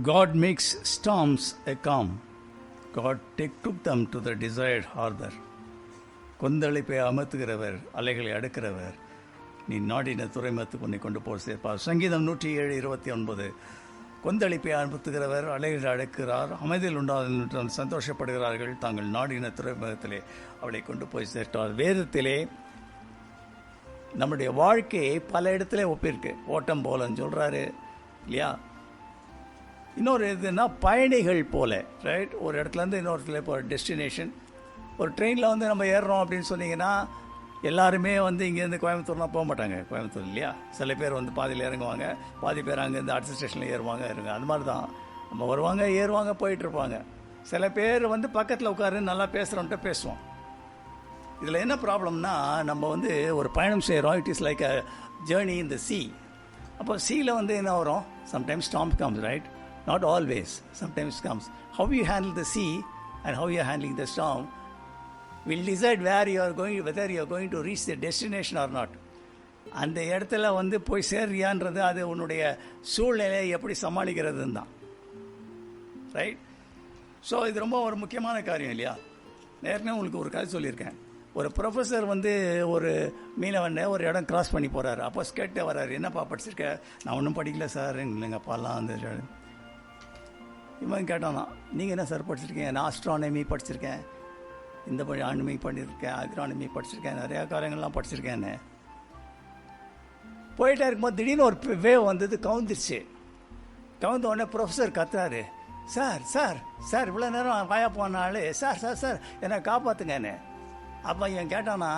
God makes storms a calm. God took them to the desired harbor. கொந்தளிப்பை அமர்த்துகிறவர், அலைகளை அடுக்கிறவர், நீ நாடின துறைமுகத்துக்கு உன்னை கொண்டு போய் சேர்ப்பார். சங்கீதம் 107:29. கொந்தளிப்பை அமர்த்துகிறவர், அலைகளை அடக்கிறார், அமைதியில் உண்டான சந்தோஷப்படுகிறார்கள், தாங்கள் நாடின துறைமுகத்திலே அவளை கொண்டு போய் சேர்த்தார். வேதத்திலே நம்முடைய வாழ்க்கையை பல இடத்துல ஒப்பிருக்கு. ஓட்டம் போலன்னு சொல்கிறாரு இல்லையா? இன்னொரு இதுனா பயணிகள் போல, ரைட்? ஒரு இடத்துலேருந்து இன்னொரு இடத்துல இப்போ டெஸ்டினேஷன். ஒரு ட்ரெயினில் வந்து நம்ம ஏறுறோம் அப்படின்னு சொன்னீங்கன்னா எல்லாருமே வந்து இங்கேருந்து கோயம்புத்தூர்லாம் போக மாட்டாங்க. கோயம்புத்தூர் இல்லையா? சில பேர் வந்து பாதியில் இறங்குவாங்க, பாதி பேர் அங்கேருந்து அடுத்த ஸ்டேஷனில் ஏறுவாங்க அது மாதிரி தான் நம்ம வருவாங்க, ஏறுவாங்க, போயிட்டுருப்பாங்க. சில பேர் வந்து பக்கத்தில் உட்காரு நல்லா பேசுகிறோன்ட்டு பேசுவோம். இதில் என்ன ப்ராப்ளம்னா, நம்ம வந்து ஒரு பயணம் செய்கிறோம். It is like a journey in the sea. அப்போ சீயில் வந்து என்ன வரும்? Sometimes storm comes, right? Not always, sometimes comes. How you handle the sea and how you are handling the storm will decide where you are going, whether you are going to reach the destination or not. அந்த இடத்துல வந்து போய் சேர்றியான்றது அது உன்னுடைய சூழ்நிலையை எப்படி சமாளிக்கிறதுன்னு தான், right? So இது ரொம்ப ஒரு முக்கியமான காரியம் இல்லையா? நேரமே உங்களுக்கு ஒரு கதை சொல்லியிருக்கேன். ஒரு ப்ரொஃபஸர் வந்து ஒரு மீனவனை ஒரு இடம் கிராஸ் பண்ணி போகிறாரு. அப்போ கேட்டே வர்றாரு, என்னப்பா படிச்சிருக்க? நான் ஒன்றும் படிக்கல சார், எங்கள் அப்பாலாம் வந்து. இவன் கேட்டானா, நீங்கள் என்ன சார் படிச்சிருக்கீங்க? நான் ஆஸ்ட்ரானமி படிச்சிருக்கேன், இந்த படி ஆண்மை பண்ணியிருக்கேன், அக்ரானமி படிச்சிருக்கேன், நிறையா காரியங்கள்லாம் படிச்சிருக்கேன்னு போயிட்டே இருக்கும்போது திடீர்னு ஒரு வேவ் வந்தது, கவுந்துருச்சு. கவுந்த உடனே ப்ரொஃபஸர் கத்துறாரு, சார் சார் சார் இவ்வளோ நேரம் வாயா போனாலே சார் சார் சார் என்னை காப்பாற்றுங்கன்னு. அப்போ இவன் கேட்டானா,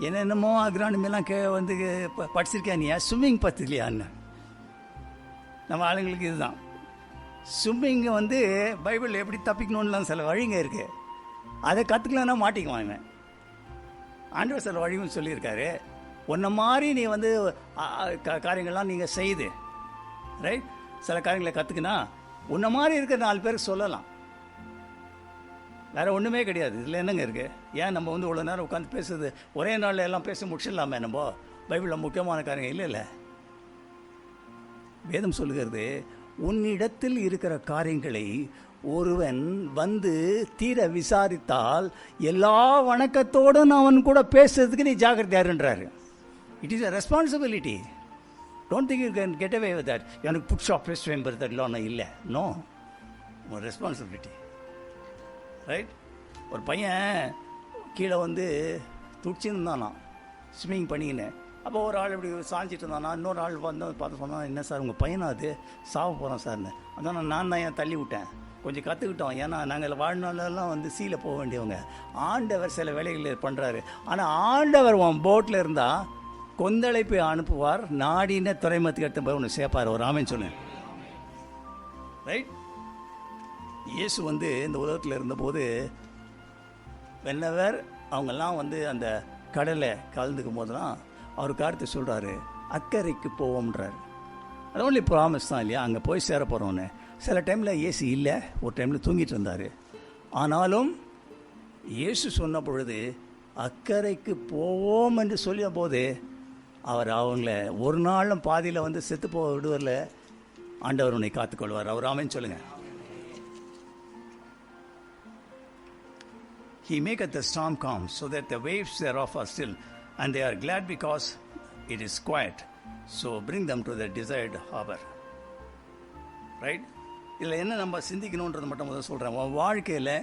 என்னென்னமோ அக்ரானமிலாம் வந்து படிச்சிருக்கேன், நீ ஸ்விம்மிங் பத்துலையான்னு. நம்ம ஆளுங்களுக்கு இதுதான் ஸ்விம்மிங்கு வந்து பைபிளில் எப்படி தப்பிக்கணும்லாம் சில வழிங்க இருக்குது. அதை கற்றுக்கலன்னா மாட்டிக்குவான் இவன். ஆண்டவர் சில வழியும் சொல்லியிருக்காரு. உன்ன மாதிரி நீ வந்து காரியங்கள்லாம் நீங்கள் செய்து, ரைட்? சில காரியங்களை கற்றுக்குனா உன்ன மாதிரி இருக்கிற 4 பேருக்கு சொல்லலாம். வேறு ஒன்றுமே கிடையாது. இதில் என்னங்க இருக்குது? ஏன் நம்ம வந்து இவ்வளோ நேரம் உட்காந்து பேசுறது? ஒரே நாளில் எல்லாம் பேச முடிச்சிடலாமே நம்ம? பைபிளில் முக்கியமான காரியங்கள் இல்லை. வேதம் சொல்லுகிறது, உன்னிடத்தில் இருக்கிற காரியங்களை ஒருவன் வந்து தீர விசாரித்தால் எல்லா வணக்கத்தோடும் அவன் கூட பேசுறதுக்கு நீ ஜாக்கிரதையாருன்றாரு. It is a responsibility. Don't think you can get away with that. எனக்கு புட்ஸ் ஆஃப் பேசுவேன் பெருத்தலாம் இல்லை. நோ, ஒரு ரெஸ்பான்சிபிலிட்டி, ரைட்? ஒரு பையன் கீழே வந்து துடிச்சுன்னு தானா ஸ்விம்மிங் பண்ணிக்கின்னு. அப்போ ஒரு ஆள் இப்படி சாஞ்சிட்டு இருந்தானா, இன்னொரு ஆள் வந்து பார்த்து சொன்னால், என்ன சார் உங்கள் பையனா அது சாவ போகிறான் சார்னு. அதான் நான் தான் ஏன் தள்ளி விட்டேன், கொஞ்சம் கற்றுக்கிட்டோம். ஏன்னா நாங்கள் வாழ்நாளெல்லாம் வந்து சீல போக வேண்டியவங்க. ஆண்டவர் சில வேலைகள் பண்ணுறாரு. ஆனால் ஆண்டவர் உன் போட்டில் இருந்தால் கொந்தளிப்பை அனுப்புவார், நாடின துறைமுகத்துக்கு எடுத்து போய் ஒன்று சேர்ப்பார். ஒரு ஆமேன்னு சொன்னேன், ரைட்? இயேசு வந்து இந்த உலகத்தில் இருந்தபோது வென்னவர் அவங்கெல்லாம் வந்து அந்த கடலை கலந்துக்கும் போதெல்லாம் அவர் காரியத்தை சொல்கிறாரு, அக்கறைக்கு போவோம்ன்றார். அது ஒன்லி ப்ராமிஸ் தான் இல்லையா? அங்கே போய் சேர போகிறோன்னு. சில டைமில் இயேசு இல்லை, ஒரு டைமில் தூங்கிட்டு இருந்தார். ஆனாலும் இயேசு சொன்ன பொழுது அக்கறைக்கு போவோம் என்று சொல்லிய போது அவர் அவங்கள ஒரு நாளும் பாதியில் வந்து செத்து போக விடுவதில் ஆண்டவர் உன்னை காத்துக்கொள்வார். அவர் ஆமென் சொல்லுங்கள். He maketh the storm calm, so that the waves thereof are still, and they are glad because it is quiet. So bring them to the desired harbor. Right? இதில் என்ன நம்ம சிந்திக்கணுன்றது மட்டும் முதல்ல சொல்கிறேன். உன் வாழ்க்கையில்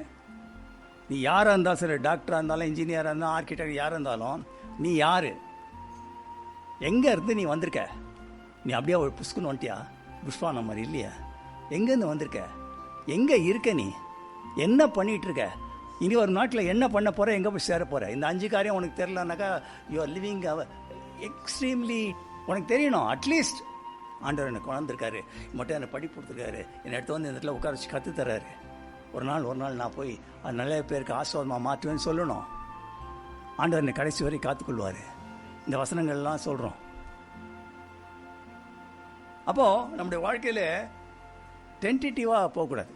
நீ யாராக இருந்தாலும் சரி, டாக்டராக இருந்தாலும், இன்ஜினியராக இருந்தாலும், ஆர்கிடெக்ட் யாராக இருந்தாலும், நீ யார்? எங்கே இருந்து நீ வந்திருக்க? நீ அப்படியே ஒரு புஷ்குன்னு வந்துட்டியா? புஷ்பான மாதிரி இல்லையா? எங்கேருந்து வந்திருக்க? எங்கே இருக்க? நீ என்ன பண்ணிகிட்ருக்க? இனி ஒரு நாட்டில் என்ன பண்ண போகிற? எங்கே போய் சேர போகிற? இந்த 5 காரியம் உனக்கு தெரியலனாக்கா யூ ஆர் லிவிங் எக்ஸ்ட்ரீம்லி. உனக்கு தெரியணும். அட்லீஸ்ட் ஆண்டவர் எனக்கு வளர்ந்துருக்காரு, மட்டும் என்னை படிப்பு கொடுத்துருக்காரு, என்னை எடுத்து வந்து இந்த இடத்துல உட்கார வச்சு கற்றுத்தராரு. ஒரு நாள் நான் போய் அது நிறைய பேருக்கு ஆசீர்வாதமாக மாற்றுவேன்னு சொல்லணும். ஆண்டவர் என்னை கடைசி வரை காத்துக்கொள்வார். இந்த வசனங்கள்லாம் சொல்கிறோம். அப்போது நம்முடைய வாழ்க்கையில் டென்டேட்டிவாக போகக்கூடாது,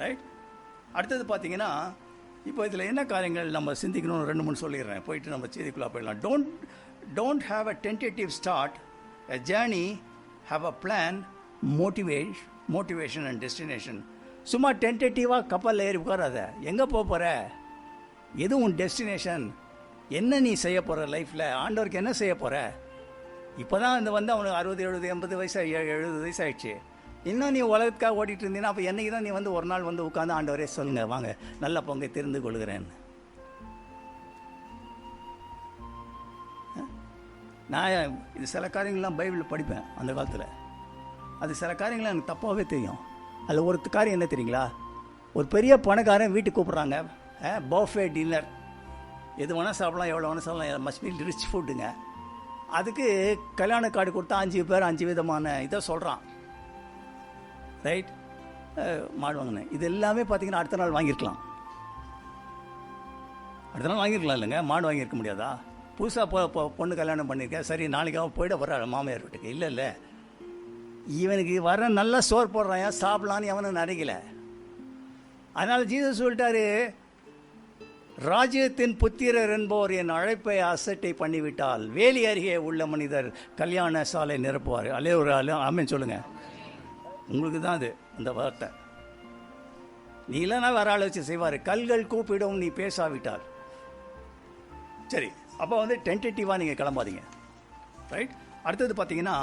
ரைட்? அடுத்தது பார்த்தீங்கன்னா, இப்போ இதில் என்ன காரியங்கள் நம்ம சிந்திக்கணும்னு 2-3 சொல்லிடுறேன், போயிட்டு நம்ம செய்திக்குள்ளே போயிடலாம். Don't have a tentative start, a journey, have a plan, motivation and destination. சும்மா டென்டேட்டிவாக கப்பலில் ஏறி உட்காராத. எங்கே போகிற, எது உன் டெஸ்டினேஷன், என்ன நீ செய்ய போகிற லைஃப்பில், ஆண்டவருக்கு என்ன செய்ய போகிற. இப்போ தான் இந்த வந்து அவனுக்கு 60 70 80 வயசு 70 வயசு ஆகிடுச்சு. இன்னும் நீ உலகத்துக்காக ஓடிட்டு இருந்தீங்கன்னா அப்போ என்னைக்கு தான் நீ வந்து ஒரு நாள் வந்து உட்காந்து ஆண்டவரே சொல்லுங்கள் வாங்க நல்ல பொங்கை தெரிந்து கொள்கிறேன்னு. நான் இது சில காரியங்கள்லாம் பைபிளில் படிப்பேன் அந்த காலத்தில். அது சில காரியங்கள்லாம் எனக்கு தப்பாகவே தெரியும். அதில் ஒரு காரியம் என்ன தெரியுங்களா, ஒரு பெரிய பணக்காரன் வீட்டுக்கு கூப்பிட்றாங்க, பஃபே டின்னர், எது வேணால் சாப்பிடலாம், எவ்வளோ வேணால் சாப்பிடலாம், மஸ்ட் பி ரிச் ஃபுட்டுங்க. அதுக்கு கல்யாண கார்டு கொடுத்தா 5 பேர் 5 விதமான இதை சொல்கிறான். ரைட், மாடு வாங்கினேன். இது எல்லாமே பார்த்தீங்கன்னா அடுத்த நாள் வாங்கியிருக்கலாம். அடுத்த நாள் வாங்கியிருக்கலாம் இல்லைங்க, மாடு வாங்கியிருக்க முடியாதா? புதுசாக பொண்ணு கல்யாணம் பண்ணியிருக்கேன், சரி நாளைக்காக போயிட வர்ற மாமியார் வீட்டுக்கு. இல்லை இவனுக்கு வர நல்லா சோறு போடுறான், ஏன் சாப்பிடலான்னு எவனும் நினைக்கல. அதனால் ஜீசஸ் சொல்லிட்டாரு, ராஜ்யத்தின் புத்திரர் என்போர் என் அழைப்பை அசட்டை பண்ணிவிட்டால் வேலி அருகே உள்ள மனிதர் கல்யாண சாலை நிரப்புவார். அல்லே ஒரு ஆமென் சொல்லுங்க. உங்களுக்கு தான் அது அந்த வார்த்தை. நீ இல்லைன்னா வேற ஆளை வச்சு செய்வார். கல்கள் கூப்பிடும் நீ பேசாவிட்டால். சரி, அப்போ வந்து டென்டேட்டிவாக நீங்கள் கிளம்பாதீங்க. ரைட், அடுத்தது பார்த்தீங்கன்னா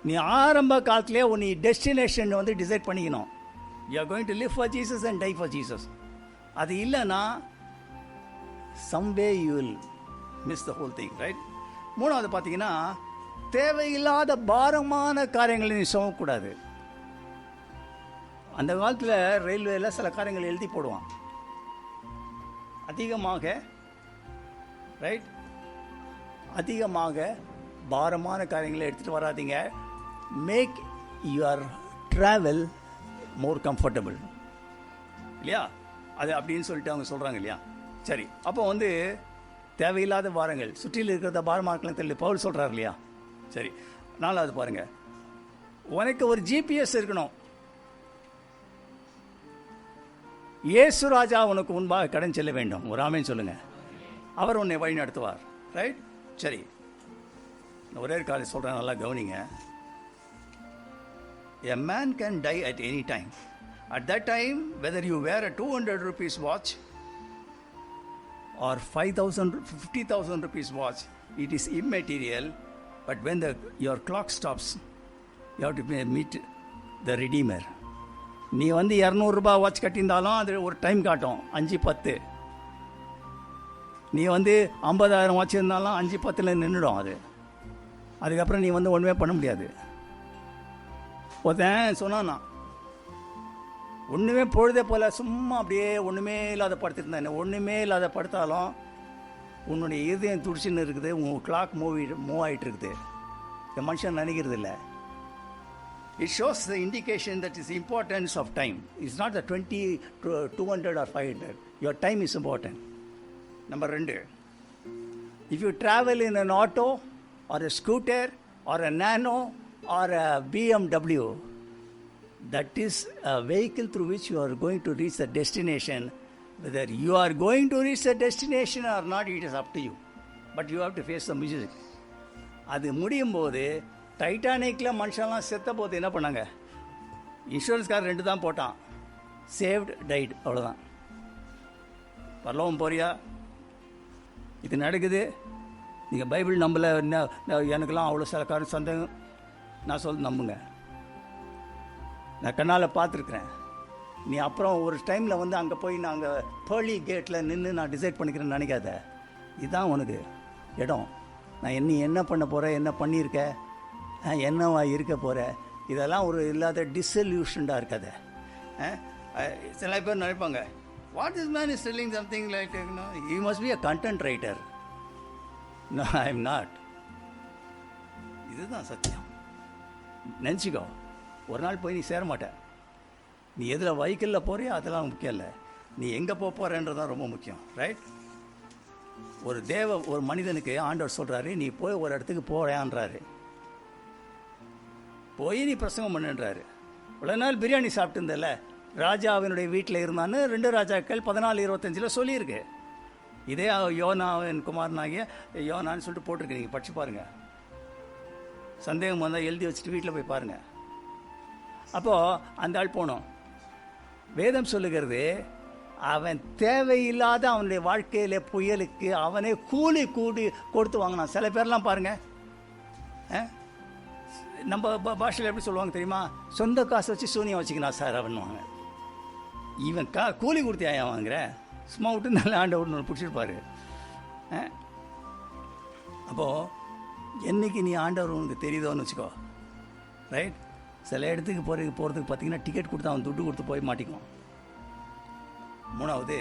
நீ ஆரம்ப காலத்திலே நீ டெஸ்டினேஷன் வந்து டிசைட் பண்ணிக்கணும். You are going to live for Jesus and tie for Jesus. அது இல்லைன்னா someway you will miss the whole thing. Right, மூணாவது பார்த்தீங்கன்னா தேவையில்லாத பாரமான காரியங்களை நீ சுமக்கூடாது. அந்த காலத்தில் ரயில்வேல சில காரியங்கள் எழுதி போடுவான், அதிகமாக ரைட், அதிகமாக பாரமான காரியங்களை எடுத்துகிட்டு வராதிங்க. Make your travel more comfortable இல்லையா, அது அப்படின்னு சொல்லிட்டு அவங்க சொல்கிறாங்க இல்லையா. சரி, அப்போ வந்து தேவையில்லாத பாரங்கள், சுற்றியில் இருக்கிறத பாரமாக்கலாம் தெரியல பவுல் சொல்கிறார் இல்லையா. சரி, நாலாவது பாருங்க, உனக்கு ஒரு ஜிபிஎஸ் இருக்கணும். இயேசு ராஜா உனக்கு முன்பாக கடன் செல்ல வேண்டும். ஒரு ஆமென் சொல்லுங்க. அவர் உன்னை வழி நடத்துவார். ரைட், சரி, ஒரே காலை சொல்கிறேன், நல்லா கவனிங்க. A man can die at any time. At that time, whether you wear a 200 rupees watch or 50,000 rupees watch, it is immaterial. But when your clock stops, you have to meet the Redeemer. நீ வந்து 200 ரூபாய் watch கட்டியிருந்தாலும் அது ஒரு time காட்டும் 5:10. நீ வந்து 50,000 watch இருந்தாலும் 5:10 நின்றுடும் அது. அதுக்கப்புறம் நீ வந்து ஒன்றுமே பண்ண முடியாது. ஒருத்தன் சொன்னான்னா, ஒன்றுமே பொழுதே போல் சும்மா அப்படியே ஒன்றுமே இல்லாத படுத்துருந்தேன். ஒன்றுமே இல்லாத படுத்தாலும் உன்னுடைய இதயம் துடிச்சுன்னு இருக்குது, உன் கிளாக் மூவ் ஆகிட்டு இருக்குது. இந்த மனுஷன் நினைக்கிறது இல்லை. It shows the indication that is importance of time. It's not the 20, 200 or 500. Your time is important. Number 2, if you travel in an auto or a scooter or a nano or a BMW, that is a vehicle through which you are going to reach the destination. Whether you are going to reach the destination or not, it is up to you. But you have to face the music. அது முடியும் போது டைட்டானிக்கில் மனுஷன்லாம் செத்த போது என்ன பண்ணாங்க, இன்சூரன்ஸ்கார் 2 தான் போட்டான், saved tight, அவ்வளோதான். பரலோகம் போறியா, இது நடக்குது. நீங்கள் பைபிள் நம்பல, எனக்கெல்லாம் அவ்வளோ சில காரணம் சந்தேகம், நான் சொல்ல நம்புங்க. நான் கண்ணால் பார்த்துருக்குறேன். நீ அப்புறம் ஒரு டைமில் வந்து அங்கே போய் நாங்கள் பேர்லி கேட்டில் நின்று நான் டிசைட் பண்ணிக்கிறேன்னு நினைக்காத. இதுதான் உனக்கு இடம். நான் என்ன பண்ண போகிறேன், என்ன பண்ணியிருக்கேன், என்னவா இருக்க போகிற, இதெல்லாம் ஒரு இல்லாத டிசல்யூஷன்டாக இருக்காது. சில பேர் நினைப்பாங்க, what is man is telling something like you must be a content writer. No, I am not. இதுதான் சத்தியம். நினச்சிக்கோ, ஒரு நாள் போய் நீ சேர மாட்ட. நீ எதில் வெஹிக்கிளில் போறியோ அதெல்லாம் முக்கியம் இல்லை, நீ எங்கே போகிறன்றதான் ரொம்ப முக்கியம். ரைட், ஒரு மனிதனுக்கு ஆண்டவர் சொல்கிறாரு, நீ போய் ஒரு இடத்துக்கு போகிறான்றாரு, போய் நீ பிரசங்கம் பண்ணுன்றாரு. இவ்வளோ நாள் பிரியாணி சாப்பிட்டு இருந்தல, ராஜாவினுடைய வீட்டில் இருந்தான்னு 2 ராஜாக்கள் 14:25 சொல்லியிருக்கு. இதே யோனாவின் குமாரனாகிய யோனான்னு சொல்லிட்டு போட்டிருக்கு, நீங்கள் படிச்சு பாருங்கள். சந்தேகம் வந்தால் எழுதி வச்சுட்டு வீட்டில் போய் பாருங்கள். அப்போது அந்த ஆள் போனோம். வேதம் சொல்லுகிறது, அவன் தேவையில்லாத அவனுடைய வாழ்க்கையில புயலுக்கு அவனே கூலி கொடுத்து வாங்கினான். சில பேர்லாம் பாருங்கள், நம்ம பாஷையில் எப்படி சொல்லுவாங்க தெரியுமா? சொந்த காசு வச்சு சூனியம் வச்சுக்கினா சார் அவன்வாங்க. இவன் கூலி கொடுத்து ஆயா வாங்குற, சும்மா விட்டு நல்ல ஆண்டவர்னு பிடிச்சிருப்பாரு. அப்போது என்னைக்கு நீ ஆண்டவர் உனக்கு தெரியுதோன்னு வச்சுக்கோ, ரைட்? சில இடத்துக்கு போகிறதுக்கு பார்த்தீங்கன்னா டிக்கெட் கொடுத்து அவன் துட்டு கொடுத்து போய் மாட்டிக்குவான். மூணாவது,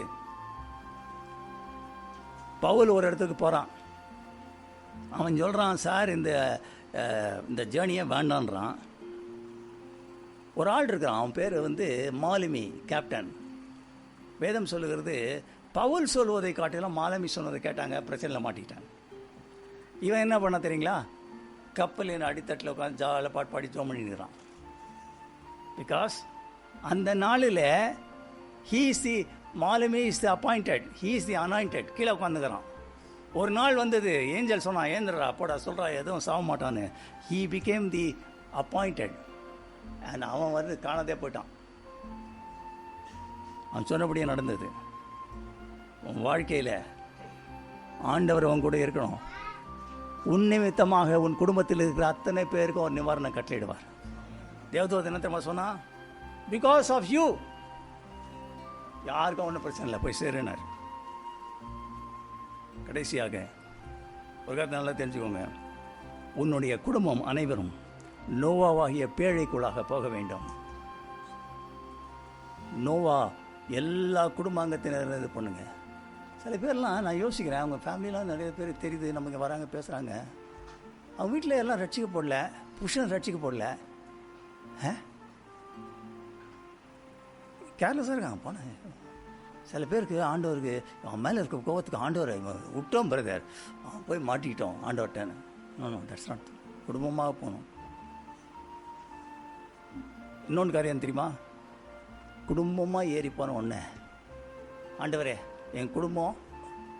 பவுல் ஒரு இடத்துக்கு போகிறான். அவன் சொல்கிறான், சார் இந்த ஜேர்னியை வேண்டான்றான். ஒரு ஆள் இருக்கிறான், அவன் பேர் மாலுமி கேப்டன். வேதம் சொல்லுகிறது, பவுல் சொல்வதை காட்டிலும் மாலுமி சொன்னதை கேட்டாங்க, பிரச்சனையில் மாட்டிக்கிட்டாங்க. இவன் என்ன பண்ண தெரியுங்களா? கப்பலின் அடித்தட்டில் உட்காந்து ஜாலியாக பாட்டு பாடி ஜோம் பண்ணிக்கிறான். பிகாஸ் அந்த நாளில் மாலுமி is the appointed, he is the anointed. கீழே உட்காந்துக்கிறான். ஒரு நாள் வந்தது, ஏஞ்சல் சொன்னான், ஏந்திரா அப்போடா சொல்கிறா எதுவும் சாக மாட்டான்னு. He became the appointed. And அவன் காணாதே போயிட்டான். அவன் சொன்னபடியே நடந்தது. உன் வாழ்க்கையில் ஆண்டவர் அவன் கூட இருக்கணும். உன் நிமித்தமாக உன் குடும்பத்தில் இருக்கிற அத்தனை பேருக்கும் ஒரு நிவாரணம் கட்டளையிடுவார். தேவதூதன் என்ன தெரியுமா சொன்னா? பிகாஸ் ஆஃப் யூ யாருக்கும் ஒன்றும் பிரச்சனை இல்லை, போய் சேருனார். கடைசியாக ஒரு கருத்தை நல்லா தெரிஞ்சுக்கோங்க, உன்னுடைய குடும்பம் அனைவரும் நோவாவாகிய பேழைக்குள்ளாக போக வேண்டும். நோவா எல்லா குடும்பாங்கத்தினர் இது பண்ணுங்க. சில பேர்லாம் நான் யோசிக்கிறேன், அவங்க ஃபேமிலிலாம் நிறைய பேர் தெரியுது, நமக்கு வராங்க பேசுகிறாங்க, அவங்க வீட்டில் எல்லாம் ரட்சிக்க போடல, புருஷன் ரட்சிக்க போடல, கேர்லெஸ்ஸாக இருக்காங்க. போனேன் சில பேருக்கு ஆண்டவருக்கு அவன் மேலே இருக்க கோபத்துக்கு ஆண்டவரை விட்டோம் பிரதர், போய் மாட்டிக்கிட்டோம் ஆண்டவர்கிட்டன்னு. No that's not. குடும்பமாக போகணும். இன்னொன்று காரியம் தெரியுமா? குடும்பமாக ஏறி போன ஒன்று, ஆண்டவரே என் குடும்பம்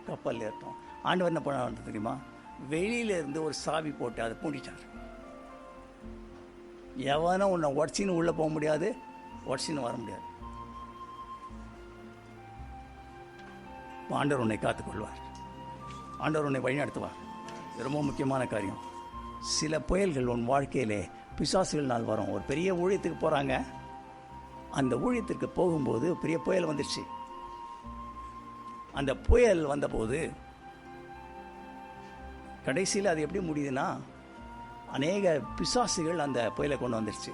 கப்பலில் ஏற்றோம். ஆண்டவர் என்ன பண்ண தெரியுமா? வெளியிலேருந்து ஒரு சாவி போட்டு அதை பூட்டிட்டார். எவனும் உன்னை உடச்சின்னு உள்ளே போக முடியாது, உடச்சின்னு வர முடியாது. ஆண்டவர் உன்னை காத்துக்கொள்வார், ஆண்டவர் உன்னை வழிநடத்துவார். இது ரொம்ப முக்கியமான காரியம். சில புயல்கள் உன் வாழ்க்கையிலே பிசாசுகள்னால் வரும். ஒரு பெரிய ஊழியத்துக்கு போகிறாங்க, அந்த ஊழியத்திற்கு போகும்போது பெரிய புயல் வந்துடுச்சு. அந்த புயல் வந்தபோது கடைசியில் அது எப்படி முடியுதுன்னா, அநேக பிசாசுகள் அந்த புயலை கொண்டு வந்துடுச்சு.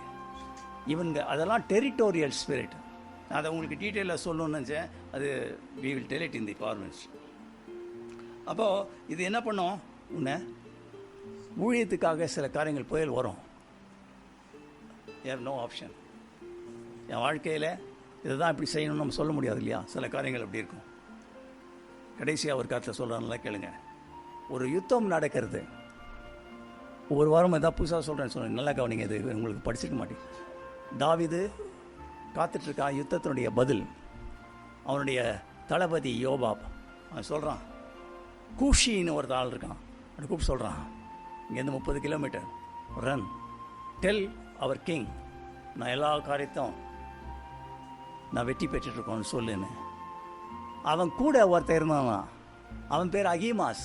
இவங்க அதெல்லாம் டெரிட்டோரியல் ஸ்பிரிட். நான் அதை உங்களுக்கு டீட்டெயிலாக சொல்லணும்னு நினச்சேன், அது we will tell it in the பார்வன்ஸ். அப்போது இது என்ன பண்ணோம், உன்னை ஊழியத்துக்காக சில காரியங்கள் புயல் வரும். You have no option. என் வாழ்க்கையில் இதை தான் இப்படி செய்யணும்னு நம்ம சொல்ல முடியாது இல்லையா? சில காரியங்கள் அப்படி இருக்கும். கடைசியாக ஒரு காலத்தில் சொல்கிறாங்களா கேளுங்க. ஒரு யுத்தம் நடக்கிறது, ஒரு வாரம் எதாவது புதுசாக சொல்கிறேன்னு சொன்னேன், நல்லா கவனிங்க, இது உங்களுக்கு படிச்சிருக்க மாட்டேன். தாவீது காத்துட்ருக்கான் யுத்தத்தினுடைய பதில். அவனுடைய தளபதி யோபாப் அவன் சொல்கிறான், கூஷின்னு ஒரு ஆள் இருக்கான், அப்படி கூப்பிட்டு சொல்கிறான், இங்கேருந்து 30 கிலோமீட்டர் ரன், டெல் அவர் கிங் நான் எல்லா காரியத்தையும் நான் வெற்றி பெற்றுட்ருக்கோன்னு சொல்லுன்னு. அவன் கூட ஒருத்தர் இருந்தானா, அவன் பேர் அகிமாஸ்.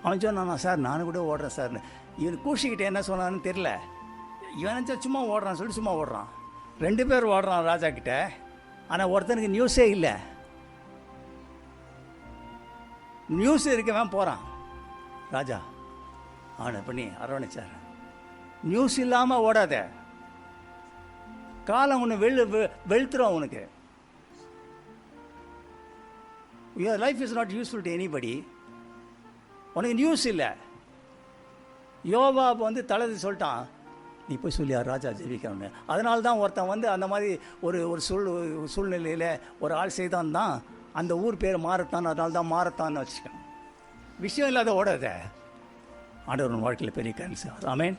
அவன் சொன்னானா, சார் நானும் கூட ஓடுறேன் சார்னு. இவன் கூஷிக்கிட்ட என்ன சொன்னான்னு தெரில, இவன் சும்மா ஓடுறான்னு சொல்லிட்டு சும்மா ஓடுறான். 2 பேர் ஓடுறான் ராஜா கிட்ட. ஆனால் ஒருத்தனுக்கு நியூஸே இல்லை. நியூஸ் இருக்கவன் போகிறான். ராஜா அவனை பண்ணி அரவணைச்சார். நியூஸ் இல்லாமல் ஓடாத, காலம் ஒன்று வெளுத்துரும் உனக்கு. Your life is not useful to anybody. உனக்கு நியூஸ் இல்லை. யோபாப் தளர்த்து சொல்லிட்டான், நீ போய் சொல்லியா ராஜா ஜெபிக்கணும்னு. அதனால தான் ஒருத்தன் அந்த மாதிரி ஒரு சூழ்நிலையில் ஒரு ஆள் செய்தான் தான் அந்த ஊர் பேர் மாறத்தான். அதனால தான் மாறத்தான்னு வச்சுக்கணும். விஷயம் இல்லாத ஓடாத. ஆண்டவர் வாழ்க்கையில் பெரிய கேன்சர். ஆமென்.